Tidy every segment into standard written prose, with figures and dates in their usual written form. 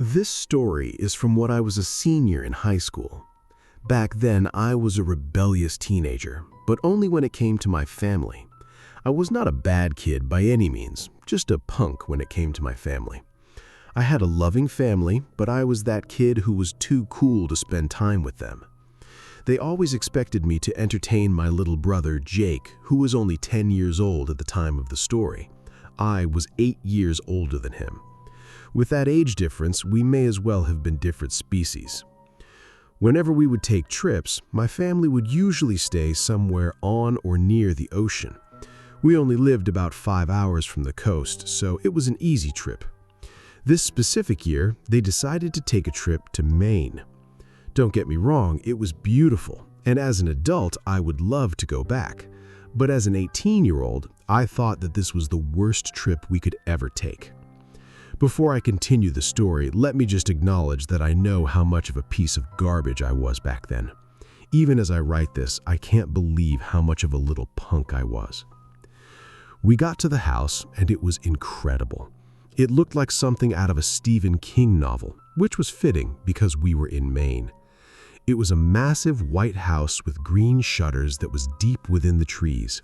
This story is from when I was a senior in high school. Back then, I was a rebellious teenager, but only when it came to my family. I was not a bad kid by any means, just a punk when it came to my family. I had a loving family, but I was that kid who was too cool to spend time with them. They always expected me to entertain my little brother, Jake, who was only 10 years old at the time of the story. I was 8 years older than him. With that age difference, we may as well have been different species. Whenever we would take trips, my family would usually stay somewhere on or near the ocean. We only lived about 5 hours from the coast, so it was an easy trip. This specific year, they decided to take a trip to Maine. Don't get me wrong, it was beautiful, and as an adult, I would love to go back. But as an 18-year-old, I thought that this was the worst trip we could ever take. Before I continue the story, let me just acknowledge that I know how much of a piece of garbage I was back then. Even as I write this, I can't believe how much of a little punk I was. We got to the house, and it was incredible. It looked like something out of a Stephen King novel, which was fitting because we were in Maine. It was a massive white house with green shutters that was deep within the trees.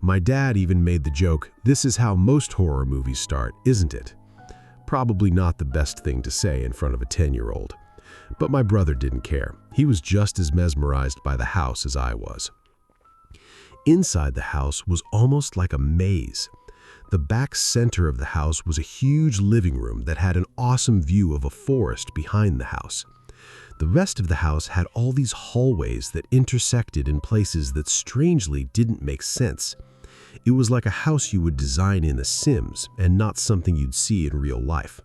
My dad even made the joke, "This is how most horror movies start, isn't it?" Probably not the best thing to say in front of a 10-year-old. But my brother didn't care. He was just as mesmerized by the house as I was. Inside the house was almost like a maze. The back center of the house was a huge living room that had an awesome view of a forest behind the house. The rest of the house had all these hallways that intersected in places that strangely didn't make sense. It was like a house you would design in The Sims and not something you'd see in real life.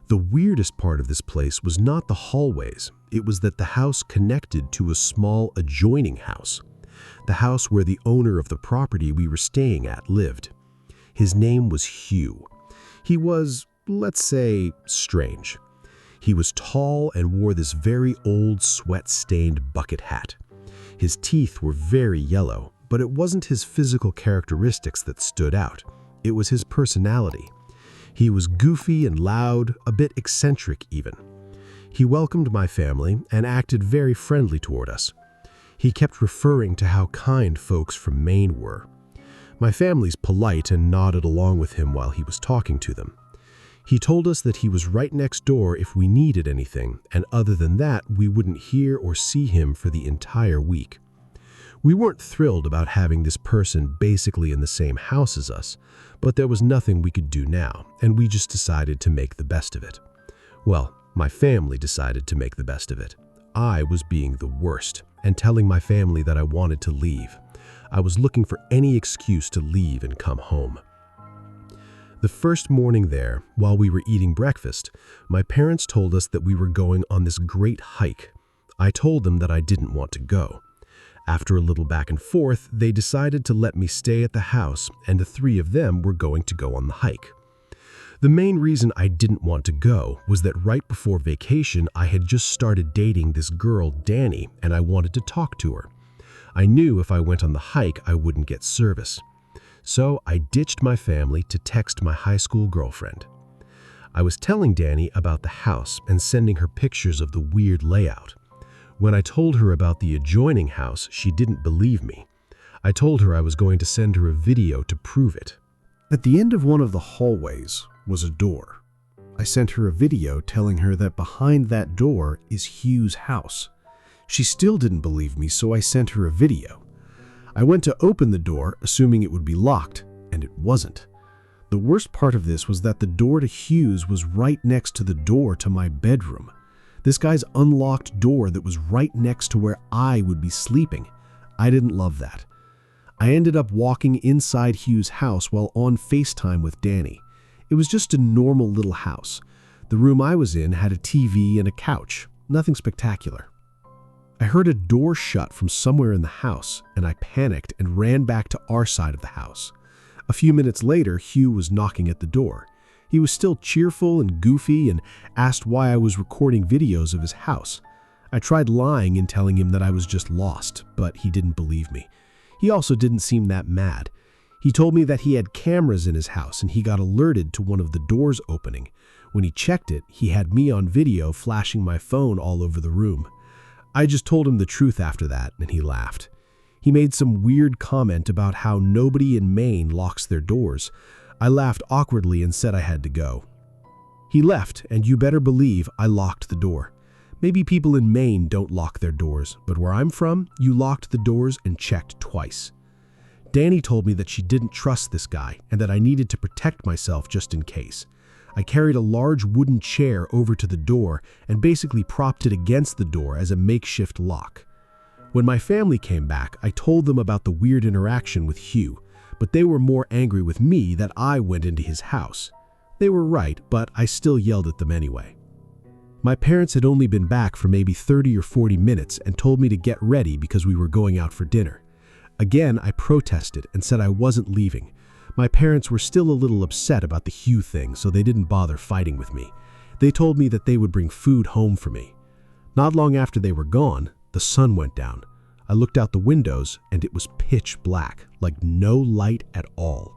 The weirdest part of this place was not the hallways. It was that the house connected to a small adjoining house. The house where the owner of the property we were staying at lived. His name was Hugh. He was, let's say, strange. He was tall and wore this very old sweat-stained bucket hat. His teeth were very yellow, but it wasn't his physical characteristics that stood out. It was his personality. He was goofy and loud, a bit eccentric even. He welcomed my family and acted very friendly toward us. He kept referring to how kind folks from Maine were. My family's polite and nodded along with him while he was talking to them. He told us that he was right next door if we needed anything, and other than that, we wouldn't hear or see him for the entire week. We weren't thrilled about having this person basically in the same house as us, but there was nothing we could do now, and we just decided to make the best of it. Well, my family decided to make the best of it. I was being the worst and telling my family that I wanted to leave. I was looking for any excuse to leave and come home. The first morning there, while we were eating breakfast, my parents told us that we were going on this great hike. I told them that I didn't want to go. After a little back and forth, they decided to let me stay at the house, and the three of them were going to go on the hike. The main reason I didn't want to go was that right before vacation, I had just started dating this girl, Danny, and I wanted to talk to her. I knew if I went on the hike, I wouldn't get service. So I ditched my family to text my high school girlfriend. I was telling Danny about the house and sending her pictures of the weird layout. When I told her about the adjoining house, she didn't believe me. I told her I was going to send her a video to prove it. At the end of one of the hallways was a door. I sent her a video telling her that behind that door is Hugh's house. She still didn't believe me, so I sent her a video. I went to open the door, assuming it would be locked, and it wasn't. The worst part of this was that the door to Hugh's was right next to the door to my bedroom. This guy's unlocked door that was right next to where I would be sleeping. I didn't love that. I ended up walking inside Hugh's house while on FaceTime with Danny. It was just a normal little house. The room I was in had a TV and a couch. Nothing spectacular. I heard a door shut from somewhere in the house, and I panicked and ran back to our side of the house. A few minutes later, Hugh was knocking at the door. He was still cheerful and goofy and asked why I was recording videos of his house. I tried lying and telling him that I was just lost, but he didn't believe me. He also didn't seem that mad. He told me that he had cameras in his house and he got alerted to one of the doors opening. When he checked it, he had me on video flashing my phone all over the room. I just told him the truth after that, and he laughed. He made some weird comment about how nobody in Maine locks their doors. I laughed awkwardly and said I had to go. He left, and you better believe I locked the door. Maybe people in Maine don't lock their doors, but where I'm from, you locked the doors and checked twice. Danny told me that she didn't trust this guy and that I needed to protect myself just in case. I carried a large wooden chair over to the door and basically propped it against the door as a makeshift lock. When my family came back, I told them about the weird interaction with Hugh, but they were more angry with me that I went into his house. They were right, but I still yelled at them anyway. My parents had only been back for maybe 30 or 40 minutes and told me to get ready because we were going out for dinner. Again, I protested and said I wasn't leaving. My parents were still a little upset about the Hugh thing, so they didn't bother fighting with me. They told me that they would bring food home for me. Not long after they were gone, the sun went down. I looked out the windows and it was pitch black, like no light at all.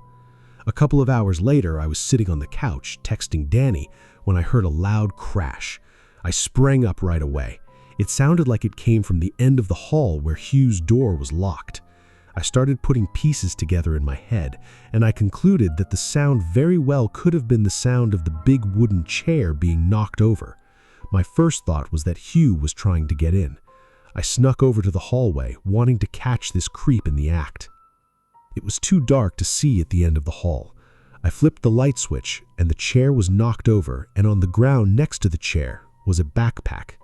A couple of hours later, I was sitting on the couch texting Danny when I heard a loud crash. I sprang up right away. It sounded like it came from the end of the hall where Hugh's door was locked. I started putting pieces together in my head, and I concluded that the sound very well could have been the sound of the big wooden chair being knocked over. My first thought was that Hugh was trying to get in. I snuck over to the hallway, wanting to catch this creep in the act. It was too dark to see at the end of the hall. I flipped the light switch, and the chair was knocked over, and on the ground next to the chair was a backpack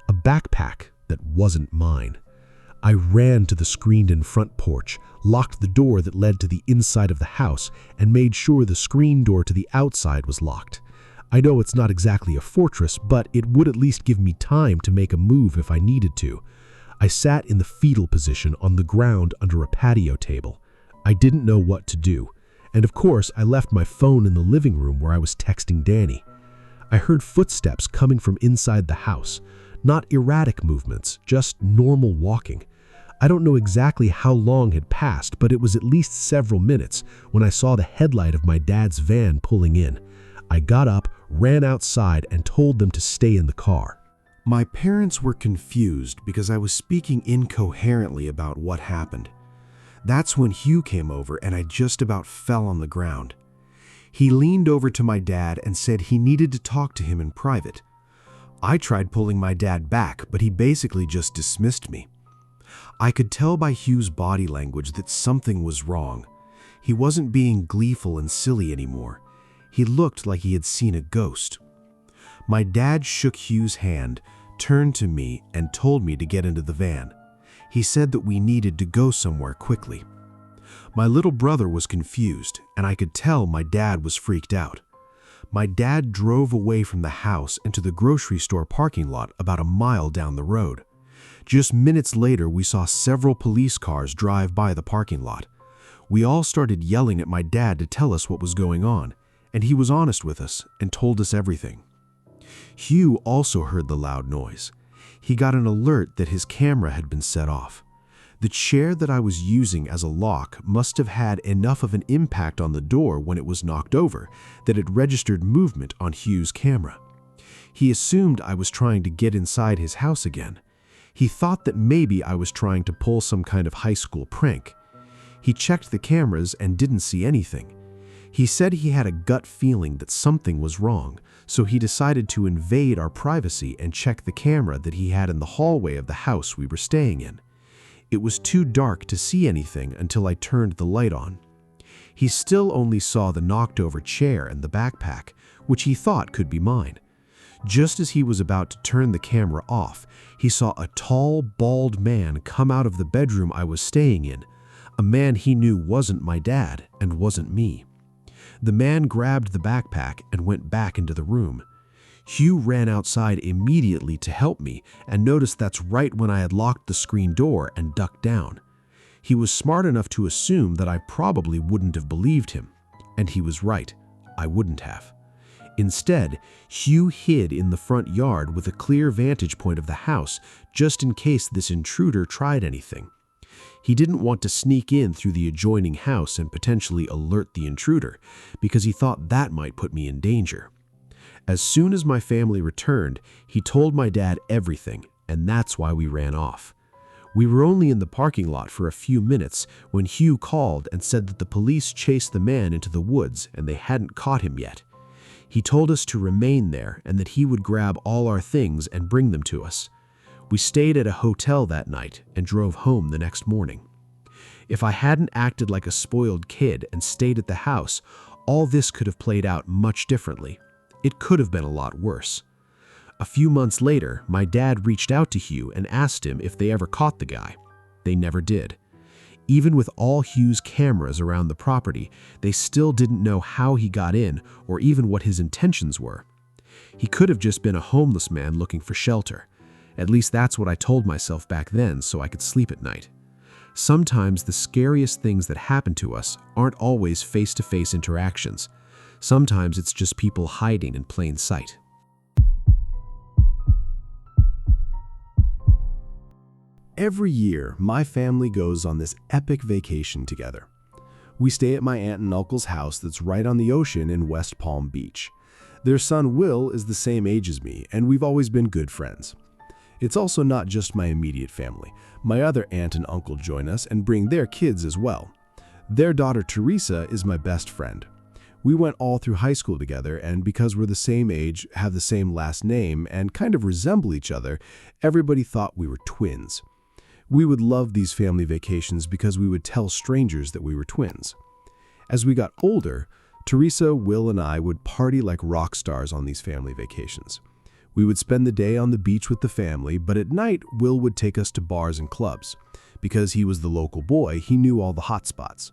that wasn't mine. I ran to the screened-in front porch, locked the door that led to the inside of the house, and made sure the screen door to the outside was locked. I know it's not exactly a fortress, but it would at least give me time to make a move if I needed to. I sat in the fetal position on the ground under a patio table. I didn't know what to do, and of course I left my phone in the living room where I was texting Danny. I heard footsteps coming from inside the house. Not erratic movements, just normal walking. I don't know exactly how long had passed, but it was at least several minutes when I saw the headlight of my dad's van pulling in. I got up, ran outside, and told them to stay in the car. My parents were confused because I was speaking incoherently about what happened. That's when Hugh came over and I just about fell on the ground. He leaned over to my dad and said he needed to talk to him in private. I tried pulling my dad back, but he basically just dismissed me. I could tell by Hugh's body language that something was wrong. He wasn't being gleeful and silly anymore. He looked like he had seen a ghost. My dad shook Hugh's hand, turned to me, and told me to get into the van. He said that we needed to go somewhere quickly. My little brother was confused, and I could tell my dad was freaked out. My dad drove away from the house into the grocery store parking lot about a mile down the road. Just minutes later, we saw several police cars drive by the parking lot. We all started yelling at my dad to tell us what was going on, and he was honest with us and told us everything. Hugh also heard the loud noise. He got an alert that his camera had been set off. The chair that I was using as a lock must have had enough of an impact on the door when it was knocked over that it registered movement on Hugh's camera. He assumed I was trying to get inside his house again. He thought that maybe I was trying to pull some kind of high school prank. He checked the cameras and didn't see anything. He said he had a gut feeling that something was wrong, so he decided to invade our privacy and check the camera that he had in the hallway of the house we were staying in. It was too dark to see anything until I turned the light on. He still only saw the knocked-over chair and the backpack, which he thought could be mine. Just as he was about to turn the camera off, he saw a tall, bald man come out of the bedroom I was staying in, a man he knew wasn't my dad and wasn't me. The man grabbed the backpack and went back into the room. Hugh ran outside immediately to help me and noticed that's right when I had locked the screen door and ducked down. He was smart enough to assume that I probably wouldn't have believed him. And he was right, I wouldn't have. Instead, Hugh hid in the front yard with a clear vantage point of the house just in case this intruder tried anything. He didn't want to sneak in through the adjoining house and potentially alert the intruder because he thought that might put me in danger. As soon as my family returned, he told my dad everything, and that's why we ran off. We were only in the parking lot for a few minutes when Hugh called and said that the police chased the man into the woods and they hadn't caught him yet. He told us to remain there and that he would grab all our things and bring them to us. We stayed at a hotel that night and drove home the next morning. If I hadn't acted like a spoiled kid and stayed at the house, all this could have played out much differently. It could have been a lot worse. A few months later, my dad reached out to Hugh and asked him if they ever caught the guy. They never did. Even with all Hugh's cameras around the property, they still didn't know how he got in or even what his intentions were. He could have just been a homeless man looking for shelter. At least that's what I told myself back then so I could sleep at night. Sometimes the scariest things that happen to us aren't always face-to-face interactions. Sometimes it's just people hiding in plain sight. Every year, my family goes on this epic vacation together. We stay at my aunt and uncle's house that's right on the ocean in West Palm Beach. Their son Will is the same age as me, and we've always been good friends. It's also not just my immediate family. My other aunt and uncle join us and bring their kids as well. Their daughter Teresa is my best friend. We went all through high school together, and because we're the same age, have the same last name, and kind of resemble each other, everybody thought we were twins. We would love these family vacations because we would tell strangers that we were twins. As we got older, Teresa, Will, and I would party like rock stars on these family vacations. We would spend the day on the beach with the family, but at night, Will would take us to bars and clubs. Because he was the local boy, he knew all the hot spots.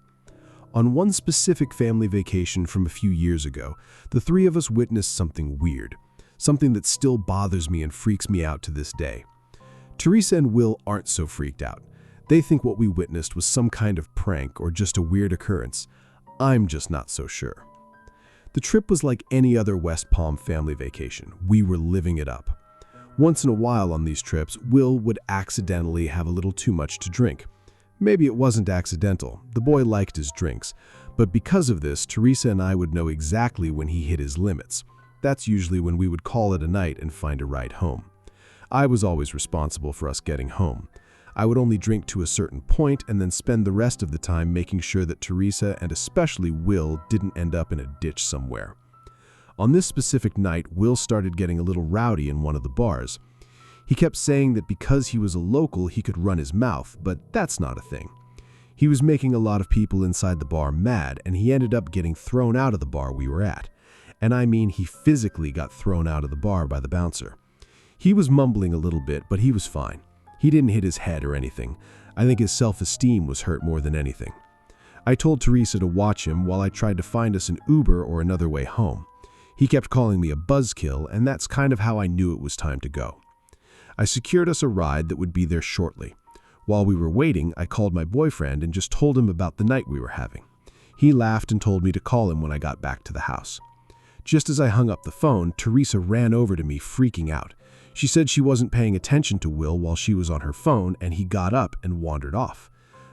On one specific family vacation from a few years ago, the three of us witnessed something weird, something that still bothers me and freaks me out to this day. Teresa and Will aren't so freaked out. They think what we witnessed was some kind of prank or just a weird occurrence. I'm just not so sure. The trip was like any other West Palm family vacation. We were living it up. Once in a while on these trips, Will would accidentally have a little too much to drink. Maybe it wasn't accidental. The boy liked his drinks. But because of this, Teresa and I would know exactly when he hit his limits. That's usually when we would call it a night and find a ride home. I was always responsible for us getting home. I would only drink to a certain point and then spend the rest of the time making sure that Teresa and especially Will didn't end up in a ditch somewhere. On this specific night, Will started getting a little rowdy in one of the bars. He kept saying that because he was a local, he could run his mouth, but that's not a thing. He was making a lot of people inside the bar mad, and he ended up getting thrown out of the bar we were at. And I mean, he physically got thrown out of the bar by the bouncer. He was mumbling a little bit, but he was fine. He didn't hit his head or anything. I think his self-esteem was hurt more than anything. I told Teresa to watch him while I tried to find us an Uber or another way home. He kept calling me a buzzkill, and that's kind of how I knew it was time to go. I secured us a ride that would be there shortly. While we were waiting, I called my boyfriend and just told him about the night we were having. He laughed and told me to call him when I got back to the house. Just as I hung up the phone, Teresa ran over to me freaking out. She said she wasn't paying attention to Will while she was on her phone, and he got up and wandered off.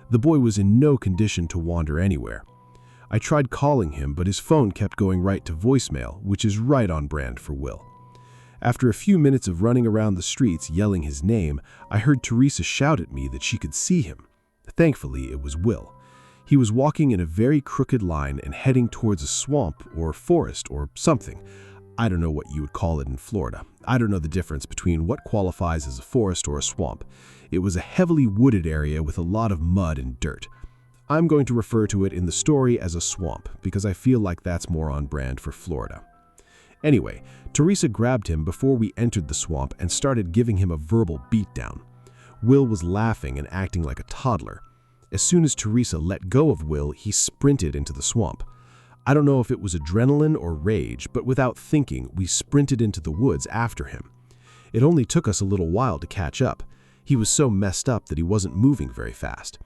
The boy was in no condition to wander anywhere. I tried calling him, but his phone kept going right to voicemail, which is right on brand for Will. After a few minutes of running around the streets yelling his name, I heard Teresa shout at me that she could see him. Thankfully, it was Will. He was walking in a very crooked line and heading towards a swamp or forest or something. I don't know what you would call it in Florida. I don't know the difference between what qualifies as a forest or a swamp. It was a heavily wooded area with a lot of mud and dirt. I'm going to refer to it in the story as a swamp because I feel like that's more on brand for Florida. Anyway, Teresa grabbed him before we entered the swamp and started giving him a verbal beatdown. Will was laughing and acting like a toddler. As soon as Teresa let go of Will, he sprinted into the swamp. I don't know if it was adrenaline or rage, but without thinking, we sprinted into the woods after him. It only took us a little while to catch up. He was so messed up that he wasn't moving very fast.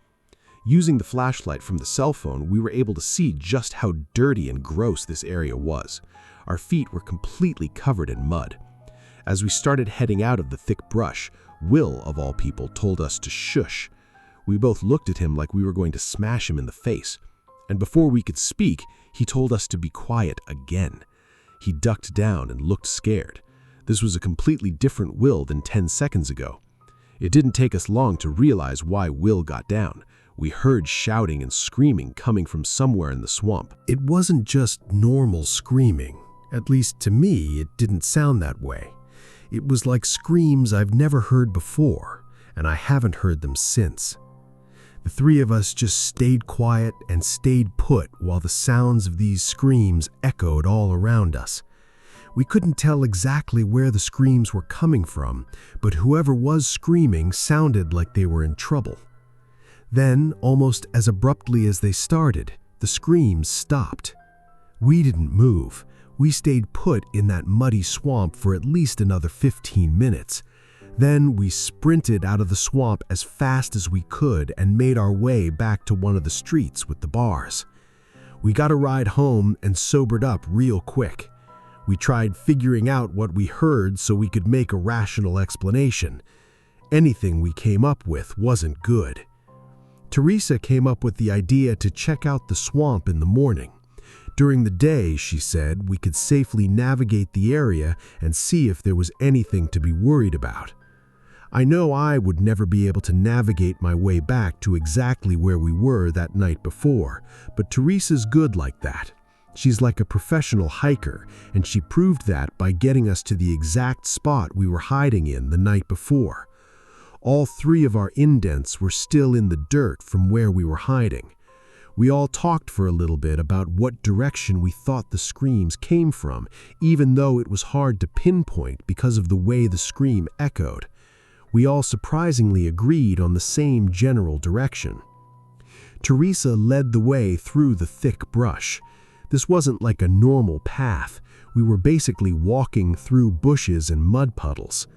Using the flashlight from the cell phone, we were able to see just how dirty and gross this area was. Our feet were completely covered in mud. As we started heading out of the thick brush, Will, of all people, told us to shush. We both looked at him like we were going to smash him in the face. And before we could speak, he told us to be quiet again. He ducked down and looked scared. This was a completely different Will than 10 seconds ago. It didn't take us long to realize why Will got down. We heard shouting and screaming coming from somewhere in the swamp. It wasn't just normal screaming. At least to me, it didn't sound that way. It was like screams I've never heard before, and I haven't heard them since. The three of us just stayed quiet and stayed put while the sounds of these screams echoed all around us. We couldn't tell exactly where the screams were coming from, but whoever was screaming sounded like they were in trouble. Then, almost as abruptly as they started, the screams stopped. We didn't move. We stayed put in that muddy swamp for at least another 15 minutes. Then we sprinted out of the swamp as fast as we could and made our way back to one of the streets with the bars. We got a ride home and sobered up real quick. We tried figuring out what we heard so we could make a rational explanation. Anything we came up with wasn't good. Teresa came up with the idea to check out the swamp in the morning. During the day, she said, we could safely navigate the area and see if there was anything to be worried about. I know I would never be able to navigate my way back to exactly where we were that night before, but Teresa's good like that. She's like a professional hiker, and she proved that by getting us to the exact spot we were hiding in the night before. All three of our indents were still in the dirt from where we were hiding. We all talked for a little bit about what direction we thought the screams came from, even though it was hard to pinpoint because of the way the scream echoed. We all surprisingly agreed on the same general direction. Teresa led the way through the thick brush. This wasn't like a normal path. We were basically walking through bushes and mud puddles.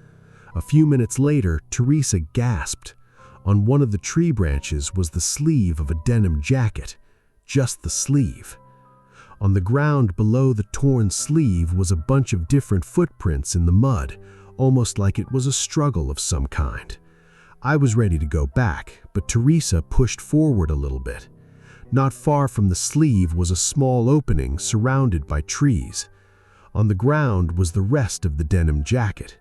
A few minutes later, Teresa gasped. On one of the tree branches was the sleeve of a denim jacket. Just the sleeve. On the ground below the torn sleeve was a bunch of different footprints in the mud, almost like it was a struggle of some kind. I was ready to go back, but Teresa pushed forward a little bit. Not far from the sleeve was a small opening surrounded by trees. On the ground was the rest of the denim jacket.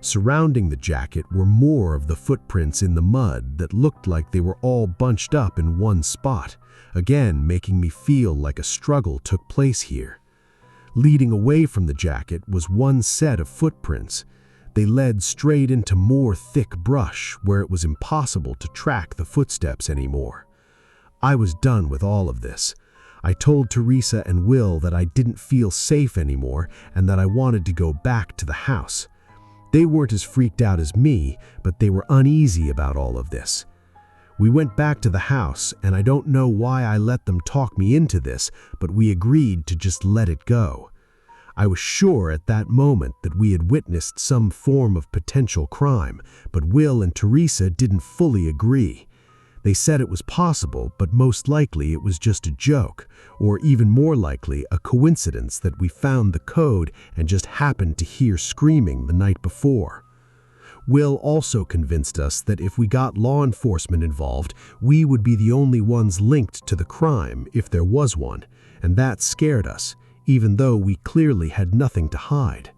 Surrounding the jacket were more of the footprints in the mud that looked like they were all bunched up in one spot, again making me feel like a struggle took place here. Leading away from the jacket was one set of footprints. They led straight into more thick brush where it was impossible to track the footsteps anymore. I was done with all of this. I told Teresa and Will that I didn't feel safe anymore and that I wanted to go back to the house. They weren't as freaked out as me, but they were uneasy about all of this. We went back to the house, and I don't know why I let them talk me into this, but we agreed to just let it go. I was sure at that moment that we had witnessed some form of potential crime, but Will and Teresa didn't fully agree. They said it was possible, but most likely it was just a joke, or even more likely a coincidence that we found the code and just happened to hear screaming the night before. Will also convinced us that if we got law enforcement involved, we would be the only ones linked to the crime if there was one, and that scared us, even though we clearly had nothing to hide.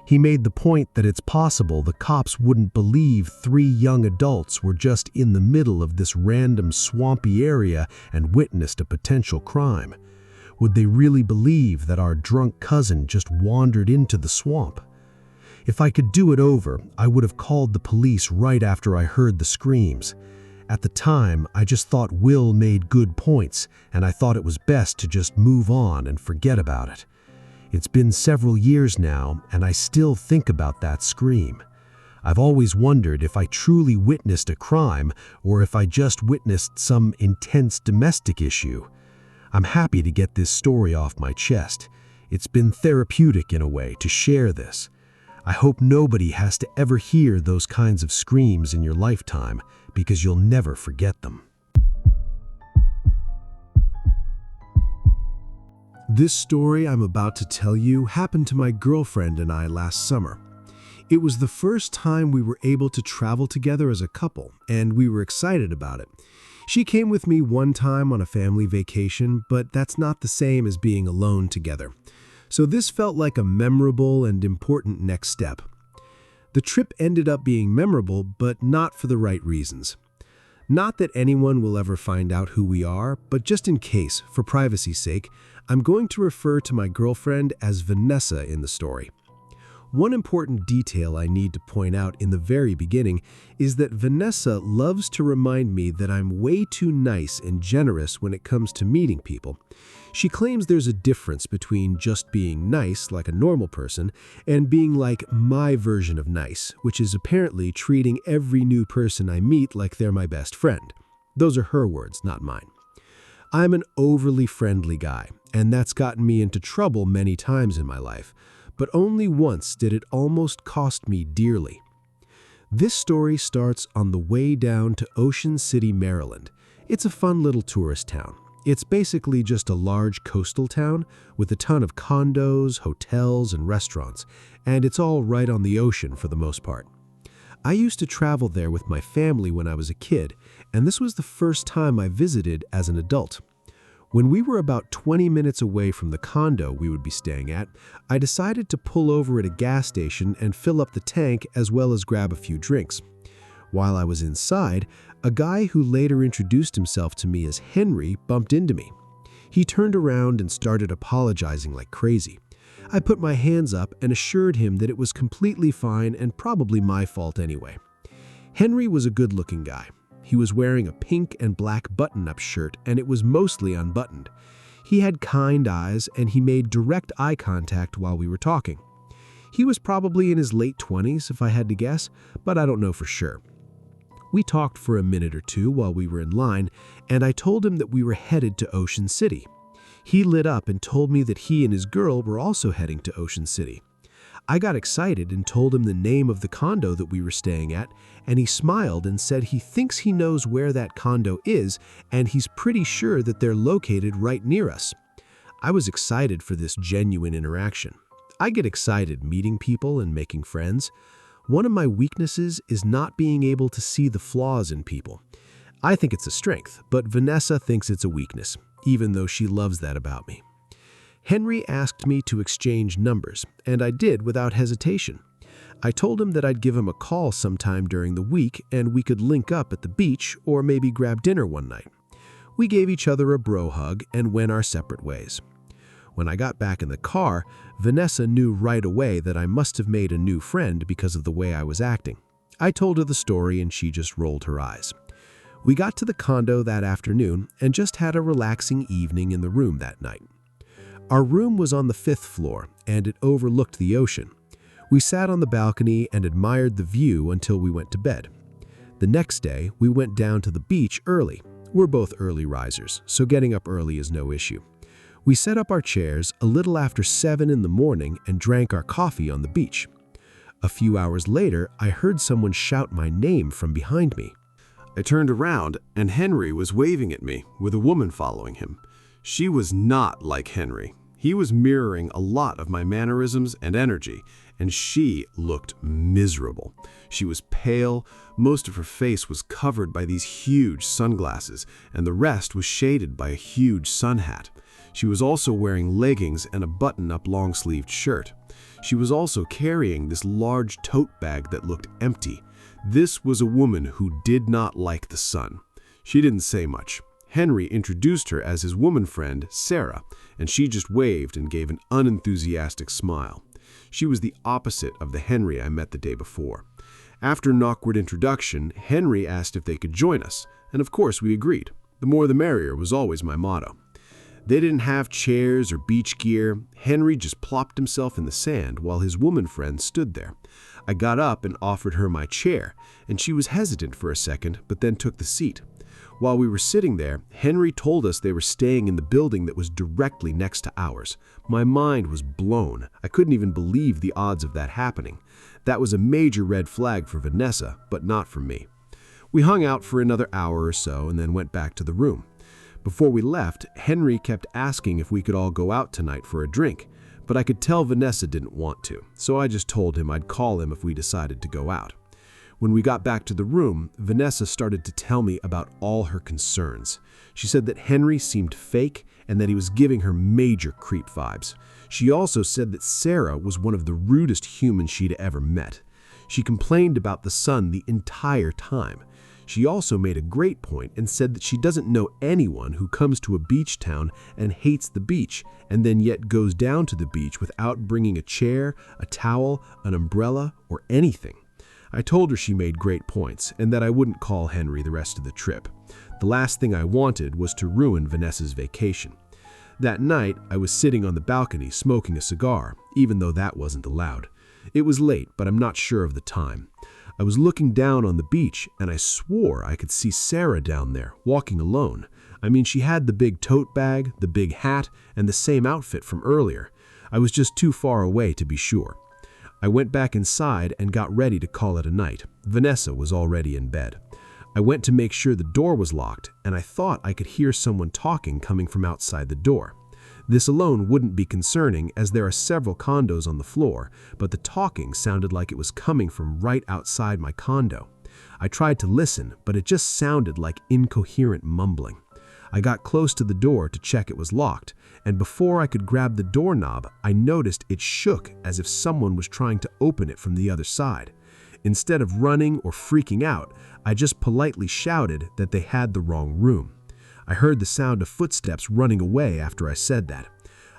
He made the point that it's possible the cops wouldn't believe three young adults were just in the middle of this random swampy area and witnessed a potential crime. Would they really believe that our drunk cousin just wandered into the swamp? If I could do it over, I would have called the police right after I heard the screams. At the time, I just thought Will made good points, and I thought it was best to just move on and forget about it. It's been several years now, and I still think about that scream. I've always wondered if I truly witnessed a crime or if I just witnessed some intense domestic issue. I'm happy to get this story off my chest. It's been therapeutic in a way to share this. I hope nobody has to ever hear those kinds of screams in your lifetime because you'll never forget them. This story I'm about to tell you happened to my girlfriend and I last summer. It was the first time we were able to travel together as a couple, and we were excited about it. She came with me one time on a family vacation, but that's not the same as being alone together. So this felt like a memorable and important next step. The trip ended up being memorable, but not for the right reasons. Not that anyone will ever find out who we are, but just in case, for privacy's sake, I'm going to refer to my girlfriend as Vanessa in the story. One important detail I need to point out in the very beginning is that Vanessa loves to remind me that I'm way too nice and generous when it comes to meeting people. She claims there's a difference between just being nice, like a normal person, and being like my version of nice, which is apparently treating every new person I meet like they're my best friend. Those are her words, not mine. I'm an overly friendly guy, and that's gotten me into trouble many times in my life. But only once did it almost cost me dearly. This story starts on the way down to Ocean City, Maryland. It's a fun little tourist town. It's basically just a large coastal town with a ton of condos, hotels, and restaurants, and it's all right on the ocean for the most part. I used to travel there with my family when I was a kid, and this was the first time I visited as an adult. When we were about 20 minutes away from the condo we would be staying at, I decided to pull over at a gas station and fill up the tank as well as grab a few drinks. While I was inside, a guy who later introduced himself to me as Henry bumped into me. He turned around and started apologizing like crazy. I put my hands up and assured him that it was completely fine and probably my fault anyway. Henry was a good-looking guy. He was wearing a pink and black button-up shirt, and it was mostly unbuttoned. He had kind eyes, and he made direct eye contact while we were talking. He was probably in his late 20s, if I had to guess, but I don't know for sure. We talked for a minute or two while we were in line, and I told him that we were headed to Ocean City. He lit up and told me that he and his girl were also heading to Ocean City. I got excited and told him the name of the condo that we were staying at, and he smiled and said he thinks he knows where that condo is, and he's pretty sure that they're located right near us. I was excited for this genuine interaction. I get excited meeting people and making friends. One of my weaknesses is not being able to see the flaws in people. I think it's a strength, but Vanessa thinks it's a weakness, even though she loves that about me. Henry asked me to exchange numbers, and I did without hesitation. I told him that I'd give him a call sometime during the week and we could link up at the beach or maybe grab dinner one night. We gave each other a bro hug and went our separate ways. When I got back in the car, Vanessa knew right away that I must have made a new friend because of the way I was acting. I told her the story and she just rolled her eyes. We got to the condo that afternoon and just had a relaxing evening in the room that night. Our room was on the 5th floor, and it overlooked the ocean. We sat on the balcony and admired the view until we went to bed. The next day, we went down to the beach early. We're both early risers, so getting up early is no issue. We set up our chairs a little after 7 in the morning and drank our coffee on the beach. A few hours later, I heard someone shout my name from behind me. I turned around, and Henry was waving at me, with a woman following him. She was not like Henry. He was mirroring a lot of my mannerisms and energy, and she looked miserable. She was pale, most of her face was covered by these huge sunglasses, and the rest was shaded by a huge sun hat. She was also wearing leggings and a button-up long-sleeved shirt. She was also carrying this large tote bag that looked empty. This was a woman who did not like the sun. She didn't say much. Henry introduced her as his woman friend, Sarah, and she just waved and gave an unenthusiastic smile. She was the opposite of the Henry I met the day before. After an awkward introduction, Henry asked if they could join us, and of course we agreed. The more the merrier was always my motto. They didn't have chairs or beach gear. Henry just plopped himself in the sand while his woman friend stood there. I got up and offered her my chair, and she was hesitant for a second, but then took the seat. While we were sitting there, Henry told us they were staying in the building that was directly next to ours. My mind was blown. I couldn't even believe the odds of that happening. That was a major red flag for Vanessa, but not for me. We hung out for another hour or so and then went back to the room. Before we left, Henry kept asking if we could all go out tonight for a drink, but I could tell Vanessa didn't want to, so I just told him I'd call him if we decided to go out. When we got back to the room, Vanessa started to tell me about all her concerns. She said that Henry seemed fake and that he was giving her major creep vibes. She also said that Sarah was one of the rudest humans she'd ever met. She complained about the sun the entire time. She also made a great point and said that she doesn't know anyone who comes to a beach town and hates the beach and then yet goes down to the beach without bringing a chair, a towel, an umbrella, or anything. I told her she made great points and that I wouldn't call Henry the rest of the trip. The last thing I wanted was to ruin Vanessa's vacation. That night, I was sitting on the balcony smoking a cigar, even though that wasn't allowed. It was late, but I'm not sure of the time. I was looking down on the beach, and I swore I could see Sarah down there, walking alone. I mean, she had the big tote bag, the big hat, and the same outfit from earlier. I was just too far away to be sure. I went back inside and got ready to call it a night. Vanessa was already in bed. I went to make sure the door was locked, and I thought I could hear someone talking coming from outside the door. This alone wouldn't be concerning as there are several condos on the floor, but the talking sounded like it was coming from right outside my condo. I tried to listen, but it just sounded like incoherent mumbling. I got close to the door to check it was locked, and before I could grab the doorknob, I noticed it shook as if someone was trying to open it from the other side. Instead of running or freaking out, I just politely shouted that they had the wrong room. I heard the sound of footsteps running away after I said that.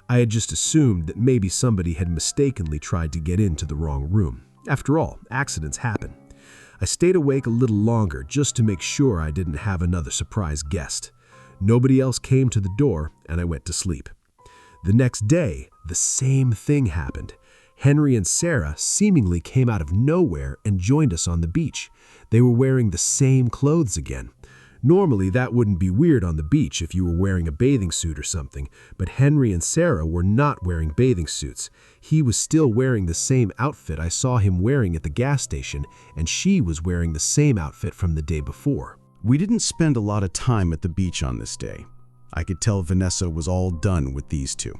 I had just assumed that maybe somebody had mistakenly tried to get into the wrong room. After all, accidents happen. I stayed awake a little longer just to make sure I didn't have another surprise guest. Nobody else came to the door, and I went to sleep. The next day, the same thing happened. Henry and Sarah seemingly came out of nowhere and joined us on the beach. They were wearing the same clothes again. Normally, that wouldn't be weird on the beach if you were wearing a bathing suit or something, but Henry and Sarah were not wearing bathing suits. He was still wearing the same outfit I saw him wearing at the gas station, and she was wearing the same outfit from the day before. We didn't spend a lot of time at the beach on this day. I could tell Vanessa was all done with these two.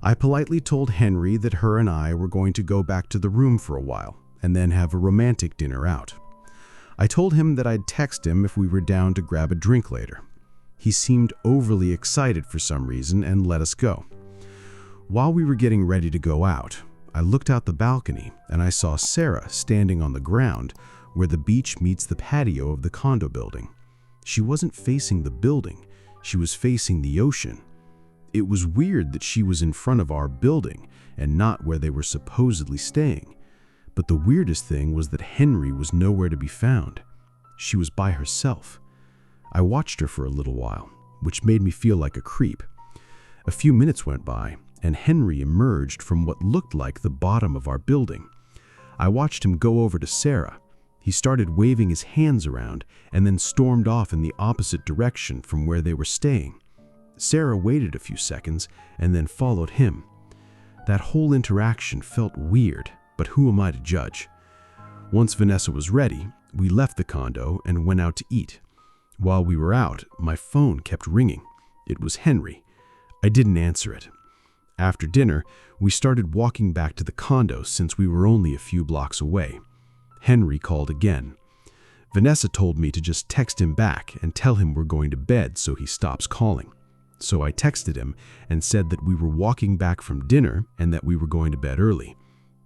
I politely told Henry that her and I were going to go back to the room for a while and then have a romantic dinner out. I told him that I'd text him if we were down to grab a drink later. He seemed overly excited for some reason and let us go. While we were getting ready to go out, I looked out the balcony and I saw Sarah standing on the ground where the beach meets the patio of the condo building. She wasn't facing the building, she was facing the ocean. It was weird that she was in front of our building and not where they were supposedly staying. But the weirdest thing was that Henry was nowhere to be found. She was by herself. I watched her for a little while, which made me feel like a creep. A few minutes went by, and Henry emerged from what looked like the bottom of our building. I watched him go over to Sarah. He started waving his hands around and then stormed off in the opposite direction from where they were staying. Sarah waited a few seconds and then followed him. That whole interaction felt weird, but who am I to judge? Once Vanessa was ready, we left the condo and went out to eat. While we were out, my phone kept ringing. It was Henry. I didn't answer it. After dinner, we started walking back to the condo since we were only a few blocks away. Henry called again. Vanessa told me to just text him back and tell him we're going to bed so he stops calling. So I texted him and said that we were walking back from dinner and that we were going to bed early.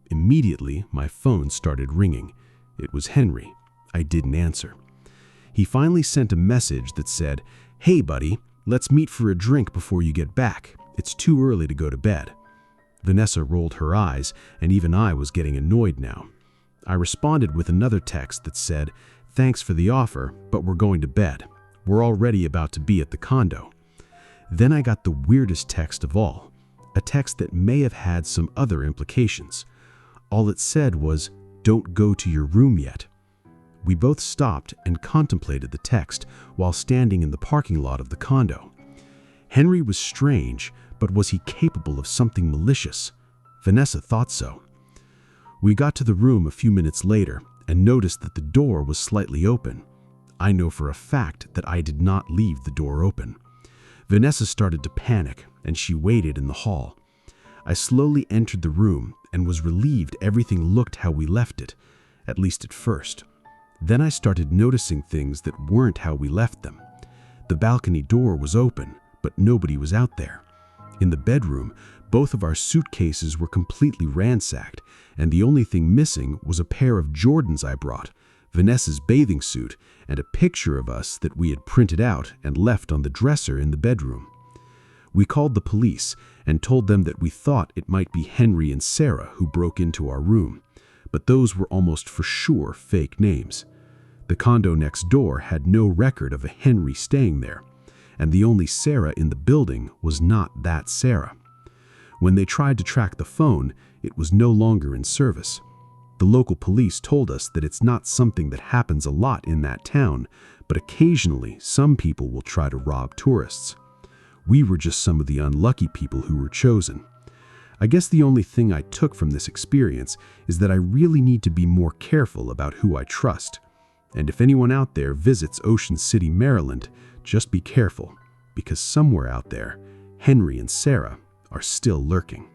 Immediately, my phone started ringing. It was Henry. I didn't answer. He finally sent a message that said, "Hey buddy, let's meet for a drink before you get back. It's too early to go to bed." Vanessa rolled her eyes, and even I was getting annoyed now. I responded with another text that said, "Thanks for the offer, but we're going to bed. We're already about to be at the condo." Then I got the weirdest text of all, a text that may have had some other implications. All it said was, "Don't go to your room yet." We both stopped and contemplated the text while standing in the parking lot of the condo. Henry was strange, but was he capable of something malicious? Vanessa thought so. We got to the room a few minutes later and noticed that the door was slightly open. I know for a fact that I did not leave the door open. Vanessa started to panic, and she waited in the hall. I slowly entered the room and was relieved everything looked how we left it, at least at first. Then I started noticing things that weren't how we left them. The balcony door was open, but nobody was out there. In the bedroom, both of our suitcases were completely ransacked, and the only thing missing was a pair of Jordans I brought, Vanessa's bathing suit, and a picture of us that we had printed out and left on the dresser in the bedroom. We called the police and told them that we thought it might be Henry and Sarah who broke into our room, but those were almost for sure fake names. The condo next door had no record of a Henry staying there, and the only Sarah in the building was not that Sarah. When they tried to track the phone, it was no longer in service. The local police told us that it's not something that happens a lot in that town, but occasionally some people will try to rob tourists. We were just some of the unlucky people who were chosen. I guess the only thing I took from this experience is that I really need to be more careful about who I trust. And if anyone out there visits Ocean City, Maryland, just be careful, because somewhere out there, Henry and Sarah are still lurking.